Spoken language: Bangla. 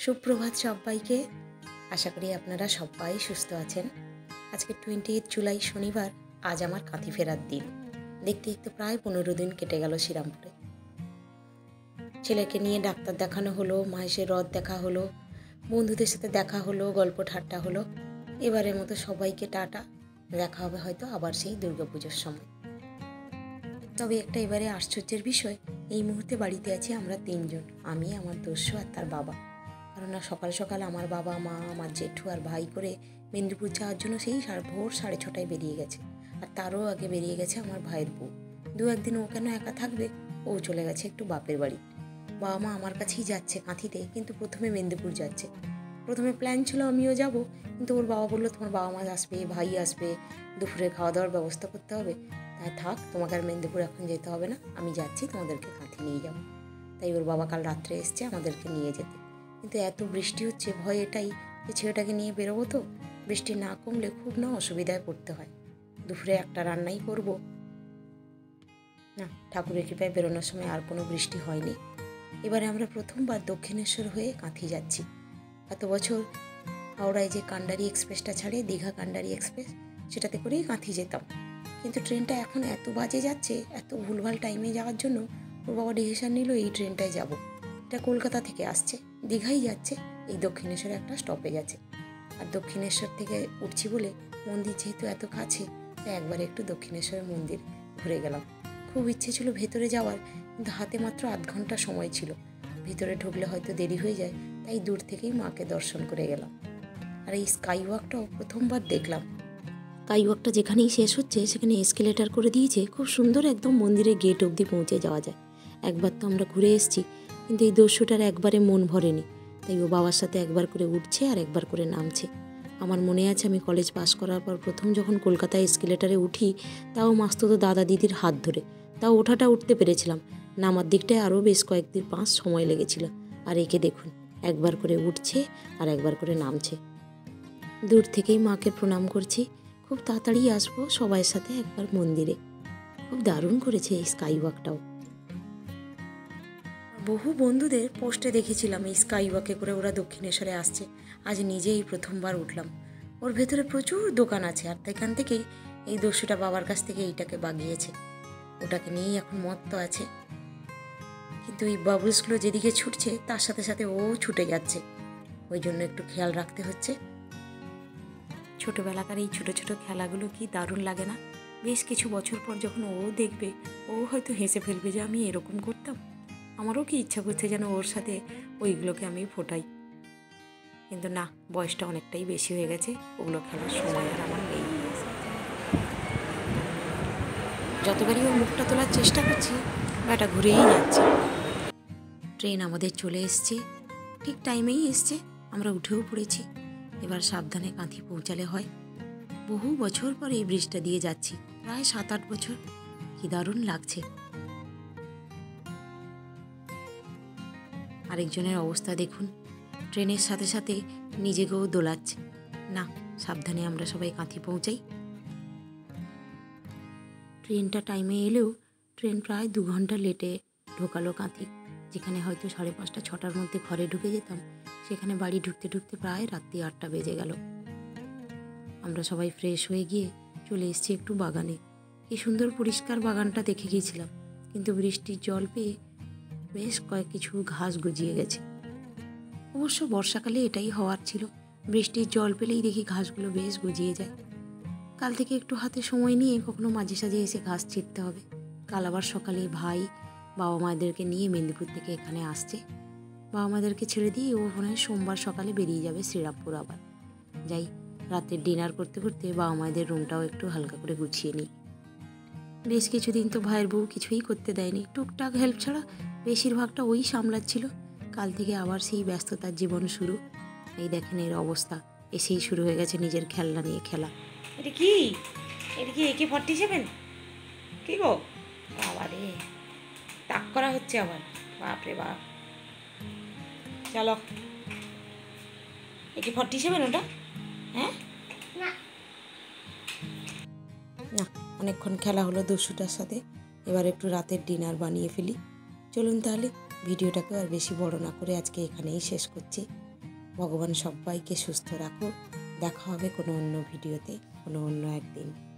সুপ্রভাত সবাইকে। আশা করি আপনারা সবাই সুস্থ আছেন। আজকে 28 জুলাই শনিবার। আজ আমার কাঁথি ফেরার দিন। দেখতে দেখতে প্রায় 15 দিন কেটে গেল শ্রীরামপুরে। ছেলেকে নিয়ে ডাক্তার দেখানো হলো, মাহেশের রথ দেখা হলো, বন্ধুদের সাথে দেখা হলো, গল্প ঠাট্টা হলো। এবারের মতো সবাইকে টাটা। দেখা হবে হয়তো আবার সেই দুর্গাপুজোর সময়। তবে একটা এবারে আশ্চর্যের বিষয়, এই মুহূর্তে বাড়িতে আছি আমরা 3 জন, আমি, আমার দস্যু আর তার বাবা। কারণ সকাল সকাল আমার বাবা, মা, আমার জেঠু আর ভাই করে মেদিনীপুর যাওয়ার জন্য সেই ভোর 6:30টায় বেরিয়ে গেছে। আর তারও আগে বেরিয়ে গেছে আমার ভাইয়ের বউ। 2-1 দিন ও কেন একা থাকবে, ও চলে গেছে একটু বাপের বাড়ি। বাবা মা আমার কাছেই যাচ্ছে কাঁথিতে, কিন্তু প্রথমে মেদিনীপুর যাচ্ছে। প্রথমে প্ল্যান ছিল আমিও যাব, কিন্তু ওর বাবা বললো তোমার বাবা মা আসবে, ভাই আসবে, দুপুরে খাওয়া দাওয়ার ব্যবস্থা করতে হবে, তাই থাক, তোমাকে আর মেদিনীপুর এখন যেতে হবে না, আমি যাচ্ছি, তোমাদেরকে কাঁথি নিয়ে যাবো। তাই ওর বাবা কাল রাত্রে এসছে আমাদেরকে নিয়ে যেতে। কিন্তু এত বৃষ্টি হচ্ছে, ভয় এটাই যে ছেলেটাকে নিয়ে বেরোবো তো, বৃষ্টি না কমলে খুব না অসুবিধায় পড়তে হয়। দুপুরে একটা রান্নাই করব না। ঠাকুরের কৃপায় বেরোনোর সময় আর কোনো বৃষ্টি হয়নি। এবারে আমরা প্রথমবার দক্ষিণেশ্বর হয়ে কাঁথি যাচ্ছি। এত বছর হাওড়ায় যে কান্ডারি এক্সপ্রেসটা ছাড়ে, দীঘা কান্ডারি এক্সপ্রেস, সেটাতে করেই কাঁথি যেতাম। কিন্তু ট্রেনটা এখন এত বাজে যাচ্ছে, এত ভুলভাল টাইমে যাওয়ার জন্য ওর বাবা ডিসিশন নিল এই ট্রেনটায় যাব। এটা কলকাতা থেকে আসছে, দীঘাই যাচ্ছে, এই দক্ষিণেশ্বরে একটা স্টপেজ আছে। আর দক্ষিণেশ্বর থেকে উঠছি বলে মন্দির যেহেতু এত কাছে, তাই একবার একটু দক্ষিণেশ্বরের মন্দির ঘুরে গেলাম। খুব ইচ্ছে ছিল ভেতরে যাওয়ার, কিন্তু হাতে মাত্র 8 ঘন্টা সময় ছিল। ভিতরে ঢুকলে হয়তো দেরি হয়ে যায়, তাই দূর থেকেই মাকে দর্শন করে গেলাম। আর এই স্কাই ওয়াকটাও প্রথমবার দেখলাম। স্কাই ওয়াকটা যেখানেই শেষ হচ্ছে সেখানে এসকেলেটার করে দিয়েছে, খুব সুন্দর, একদম মন্দিরের গেট অবধি পৌঁছে যাওয়া যায়। একবার তো আমরা ঘুরে এসেছি, কিন্তু এই দস্যুটার একবারে মন ভরেনি, তাই ও বাবার সাথে একবার করে উঠছে আর একবার করে নামছে। আমার মনে আছে আমি কলেজ পাশ করার পর প্রথম যখন কলকাতায় এসকেলেটারে উঠি, তাও মাস্তুতো দাদা দিদির হাত ধরে, তাও ওঠাটা উঠতে পেরেছিলাম, নামার দিকটায় আরও বেশ কয়েকদিন মাস সময় লেগেছিল। আর একে দেখুন, একবার করে উঠছে আর একবার করে নামছে। দূর থেকেই মাকে প্রণাম করছি, খুব তাড়াতাড়ি আসবো সবাই সাথে একবার মন্দিরে। খুব দারুণ করেছে এই স্কাই ওয়াকটাও। বহু বন্ধুদের পোস্টে দেখেছিলাম এই স্কাই ওয়াকে করে ওরা দক্ষিণেশ্বরে আসছে, আজ নিজেই প্রথমবার উঠলাম। ওর ভেতরে প্রচুর দোকান আছে, আর এখান থেকেই এই দস্যুটা বাবার কাছ থেকে এইটাকে বাগিয়েছে। ওটাকে নিয়েই এখন মত্ত আছে, কিন্তু এই বাবলসগুলো যেদিকে ছুটছে তার সাথে সাথে ও ছুটে যাচ্ছে, ওই জন্য একটু খেয়াল রাখতে হচ্ছে। ছোটোবেলাকার এই ছোটো ছোটো খেলাগুলো কি দারুণ লাগে না? বেশ কিছু বছর পর যখন ও দেখবে, ও হয়তো হেসে ফেলবে যে আমি এরকম করতাম। আমারও কি ইচ্ছা করছে যেন ওর সাথে ওইগুলোকে আমি ফোটাই, কিন্তু না, বয়সটা অনেকটাই বেশি হয়ে গেছে, ওগুলো খেলার সময় আর আমার নেই। যতবারই ওর মুখটা তোলার চেষ্টা করছি, ব্যাটা ঘুরেই যাচ্ছে। ট্রেন আমাদের চলে এসছে, ঠিক টাইমেই এসছে, আমরা উঠেও পড়েছি। এবার সাবধানে কাঁথি পৌঁছালে হয়। বহু বছর পর এই ব্রিজটা দিয়ে যাচ্ছি, প্রায় 7-8 বছর। কি দারুণ লাগছে। আরেকজনের অবস্থা দেখুন, ট্রেনের সাথে সাথে নিজেকেও দোলাচ্ছে। না, সাবধানে আমরা সবাই কাঁথি পৌঁছাই। ট্রেনটা টাইমে এলেও ট্রেন প্রায় 2 ঘন্টা লেটে ঢোকালো কাঁথি। যেখানে হয়তো 5:30-6টার মধ্যে ঘরে ঢুকে যেতাম, সেখানে বাড়ি ঢুকতে ঢুকতে প্রায় রাত্রি 8টা বেজে গেল। আমরা সবাই ফ্রেশ হয়ে গিয়ে চলে এসেছি একটু বাগানে। কি সুন্দর পরিষ্কার বাগানটা দেখে গিয়েছিলাম, কিন্তু বৃষ্টির জল পেয়ে বেশ কিছু ঘাস গজিয়ে গেছে। অবশ্য বর্ষাকালে এটাই হওয়ার ছিল, বৃষ্টির জল পেলেই দেখি ঘাসগুলো বেশ গজিয়ে যায়। কাল থেকে একটু হাতে সময় নিয়ে কখনো মাঝে সাঝে এসে ঘাস ছিঁড়তে হবে। কাল আবার সকালে ভাই বাবা মাদেরকে নিয়ে মেদিনীপুর থেকে এখানে আসছে। বাবা মাদেরকে ছেড়ে দিয়ে ও মনে হয় সোমবার সকালে বেরিয়ে যাবে শ্রীরামপুর। আবার যাই, রাতের ডিনার করতে করতে বাবা মায়েদের রুমটাও একটু হালকা করে গুছিয়ে নিই। বেশ কিছুদিন তো ভাইয়ের বউ কিছুই করতে দেয়নি, টুকটাক হেল্প ছাড়া বেশিরভাগটা ওই সামলাচ্ছিল। কাল থেকে আবার সেই ব্যস্ততার জীবন শুরু। এই দেখেন এর অবস্থা, এসেই শুরু হয়ে গেছে নিজের খেলনা নিয়ে খেলা। এটা কি AK-47? কি গো বাবা রে, তাক করা হচ্ছে আবার, বাপরে বাপ। চলো, AK-47 ওটা? হ্যাঁ না, অনেকক্ষণ খেলা হলো দস্যুটার সাথে। এবার একটু রাতের ডিনার বানিয়ে ফেলি। চলুন তাহলে, ভিডিওটাকে আর বেশি বড় না করে আজকে এখানেই শেষ করছি। ভগবান সবাইকে সুস্থ রাখুক। দেখা হবে কোনো অন্য ভিডিওতে, কোনো অন্য একদিন।